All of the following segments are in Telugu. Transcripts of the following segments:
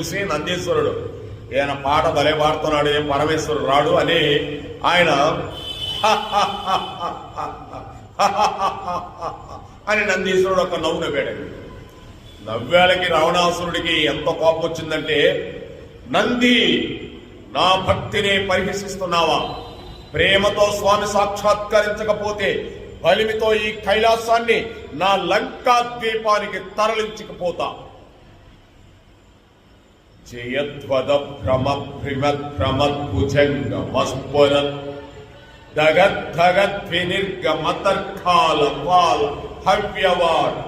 చూసి నందీశ్వరుడు ఈయన పాట భలే పాడుతున్నాడు, ఏం పరమేశ్వరుడు రాడు అని ఆయన అని నందీశ్వరుడు ఒక నవ్వు నవ్వాడు. నవ్వాలకి రావణాసురుడికి ఎంత కోపం వచ్చిందంటే, నంది నా భక్తిని పరిహసిస్తున్నావా? ప్రేమతో స్వామి సాక్షాత్కరించకపోతే బలిమితో ఈ కైలాసాన్ని నా లంకా ద్వీపానికి తరలించకపోతా. జయధ్వద భ్రమ భ్రిమద్ భ్రమద్భుజంగ మస్ఫురత్ దగద్ధగద్వినిర్గమతర్కాల పాల హవ్యవాడ్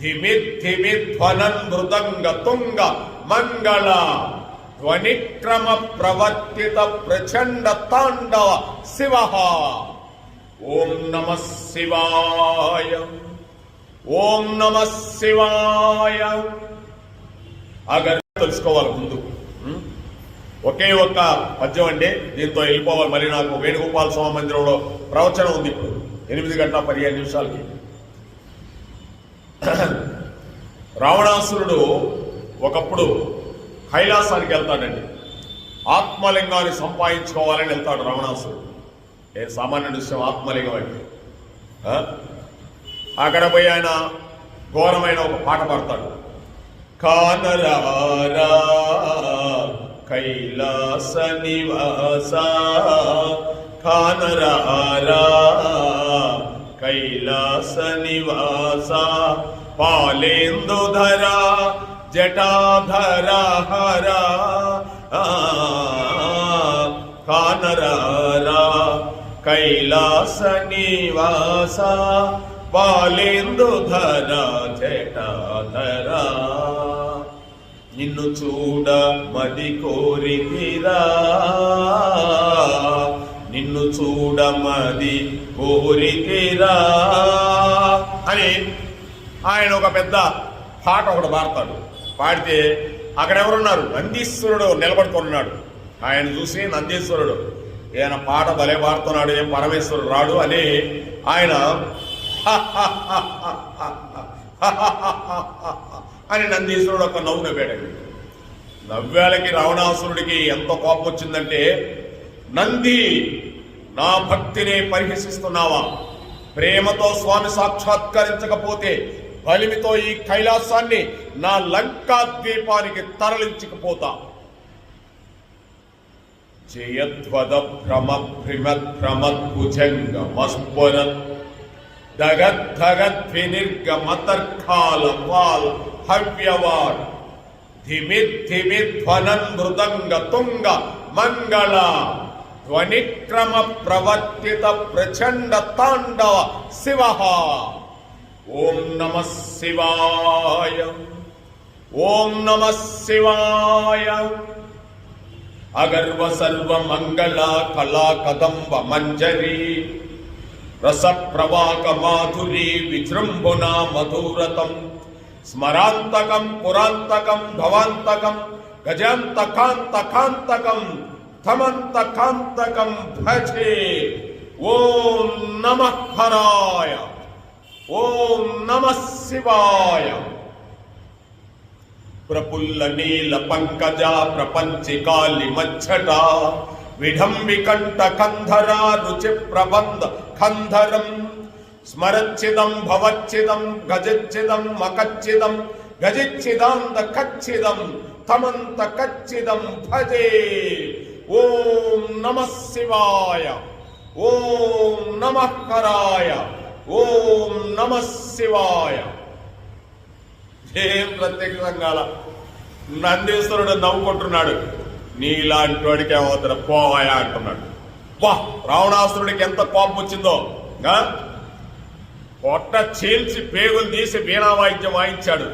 ధిమిధ్వనన్ మృదంగ తుంగ మంగళ ధ్వనిక్రమ ప్రవర్తిత ప్రచండ తాండవ శివ. ఓం నమః శివాయ, ఓం నమః శివాయ. తెలుసుకోవాలి ముందు. ఒకే ఒక్క పద్యం అండి, దీంతో వెళ్ళిపోవాలి. మరి నాకు వేణుగోపాల స్వామి మందిరంలో ప్రవచనం ఉంది ఇప్పుడు 8:15 రావణాసురుడు ఒకప్పుడు కైలాసానికి వెళ్తాడండి. ఆత్మలింగాన్ని సంపాదించుకోవాలని వెళ్తాడు రావణాసురుడు. ఏ సామాన్య విషయం ఆత్మలింగం అంటే. అక్కడ పోయి ఆయన ఘోరమైన ఒక పాట పాడతాడు. కానరారా కైలాస నివాస, కానరారా కైలాస నివాస, పాలేందుధర జటాధర హర, కానరారా కైలాస నివాస, పాలేందుధర జటాధర. నిన్ను చూడ మది కోరితిరా, నిన్ను చూడ మది కోరితిరా అని ఆయన ఒక పెద్ద పాట ఒకటి పాడతాడు. పాడితే అక్కడ ఎవరున్నారు? నందీశ్వరుడు నిలబడుతున్నాడు. ఆయన చూసి నందీశ్వరుడు ఈయన పాట భలే పాడుతున్నాడు, ఏం పరమేశ్వరుడు రాడు అని ఆయన అని నందీశ్వరుడు ఒక నవ్వు నవ్వాడు. నవ్వాలకి రావణాసురుడికి ఎంత కోపం వచ్చిందంటే, నంది నా భక్తిని పరిహసిస్తున్నావా? ప్రేమతో స్వామి సాక్షాత్కరించకపోతే బలిమితో ఈ కైలాసాన్ని నా లంకా ద్వీపానికి తరలించకపోతా. జయధ్వద భ్రమ భ్రిమద్ భ్రమద్భుజంగ మస్ఫురత్ దగద్ధగద్వినిర్గమతర్కాల పాల హవ్యవాడ్ ధిమిధ్వనన్ మృదంగ తుంగ మంగళ ధ్వనిక్రమ ప్రవర్తిత ప్రచండ తాండవ శివ. ఓం నమః శివాయ, ఓం నమః శివాయ. అగర్వ సర్వ మంగళ కళా కదంబ మంజరి రస ప్రవాక మాధురీ విజృంభున మధురతం స్మరాంతకం పురాంతకం భవాంతకం గజాంతకాంతకాంతకం థమంతకాంతకం భజే. ఓం నమః హరాయ, ఓం నమః శివాయ. ప్రపుల్ల నీల పంకజ ప్రపంచికాలి మచ్చట విఢంబికంఠ కంధర రుచి ప్రబంధ కంధరం స్మరచ్చిదం భవచ్చిదం గజచ్చిదం మకచ్చిదం గజిచ్చిదాంత కచ్చిదం తమంత కచ్చిదం భజే. ఓం నమః శివాయ, ఓం నమః హరాయ, ఓం నమః శివాయ. ఏం ప్రత్యక్షంగా నందీశ్వరుడు నవ్వుకుంటున్నాడు. నీలాంటి వాడికి ఏమవుతాడు పోవాయా అంటున్నాడు. వా, రావణాసురుడికి ఎంత కోపం వచ్చిందో. పొట్ట చీల్చి పేగులు తీసి వీణా వాయిద్యం వాయించాడు.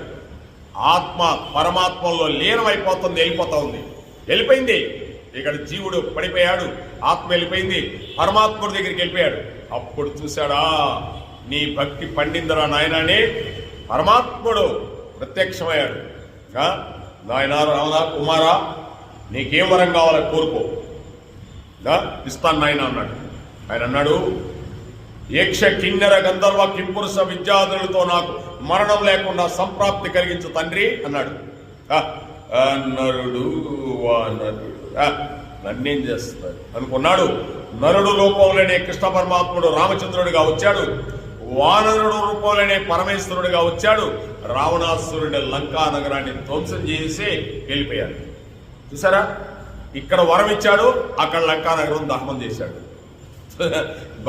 ఆత్మ పరమాత్మలో లీనమైపోతుంది, వెళ్ళిపోతా ఉంది. వెళ్ళిపోయింది. ఇక్కడ జీవుడు పడిపోయాడు, ఆత్మ వెళ్ళిపోయింది, పరమాత్ముడి దగ్గరికి వెళ్ళిపోయాడు. అప్పుడు చూశాడా, నీ భక్తి పండిందరా నాయనని పరమాత్ముడు ప్రత్యక్షమయ్యాడు. నాయన రావణ కుమారా, నీకేం వరం కావాలో కోరుకో, ఇస్తాను నాయన అన్నాడు. ఆయన అన్నాడు, యక్ష కిన్నెర గంధర్వ కింపురుష విద్యాధులతో నాకు మరణం లేకుండా సంప్రాప్తి కలిగించు తండ్రి అన్నాడు. నరుడు వానరుడు నన్నేం చేస్తున్నాడు అనుకున్నాడు. నరుడు రూపంలోనే కృష్ణ పరమాత్ముడు రామచంద్రుడిగా వచ్చాడు, వానరుడు రూపంలోనే పరమేశ్వరుడిగా వచ్చాడు. రావణాసురుడి లంకా నగరాన్ని ధ్వంసం చేసి వెళ్ళిపోయాడు. చూసారా, ఇక్కడ వరం ఇచ్చాడు, అక్కడ లంకా నగరం దహనం చేశాడు.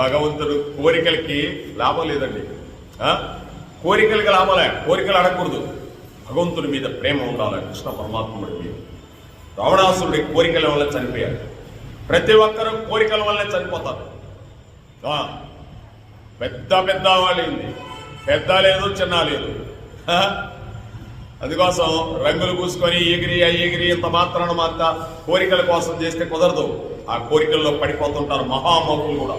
భగవంతుడు కోరికలకి లాభం లేదండి. కోరికలకి లాభలే, కోరికలు అడగకూడదు. భగవంతుడి మీద ప్రేమ ఉండాలి, కృష్ణ పరమాత్ముడి మీద. రావణాసురుడి కోరికల వల్ల చనిపోయాడు. ప్రతి ఒక్కరూ కోరికల వల్లే చనిపోతారు. పెద్ద పెద్ద వాళ్ళింది, పెద్ద లేదు చిన్న లేదు. అందుకోసం రంగులు పూసుకొని ఎగిరి ఇంత మాత్రాన కోరికల కోసం చేస్తే కుదరదు. ఆ కోరికల్లో పడిపోతుంటారు మహామహులు కూడా.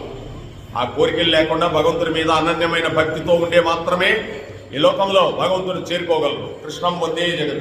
ఆ కోరికలు లేకుండా భగవంతుడి మీద అనన్యమైన భక్తితో ఉండే మాత్రమే ఈ లోకంలో భగవంతుడు చేరుకోగలరు. కృష్ణం వందే జగత్.